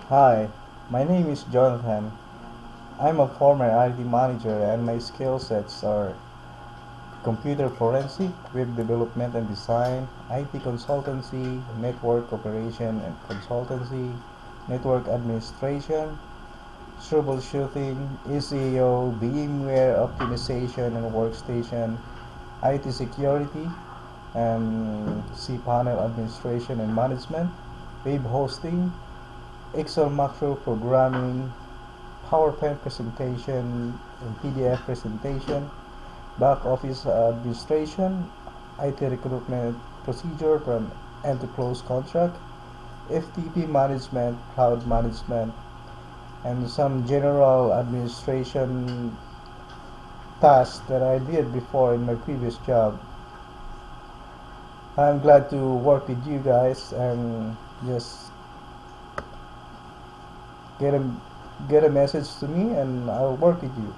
Hi, my name is Jonathan. I'm a former IT manager and my skill sets are computer forensic, web development and design, IT consultancy, network operation and consultancy, network administration, troubleshooting, SEO, VMware optimization and workstation, IT security, and cPanel administration and management, web hosting, Excel macro programming, PowerPoint presentation, and PDF presentation, back office administration, IT recruitment procedure from end to close contract, FTP management, cloud management, and some general administration tasks that I did before in my previous job. I'm glad to work with you guys and just get a get a message to me and I'll work with you.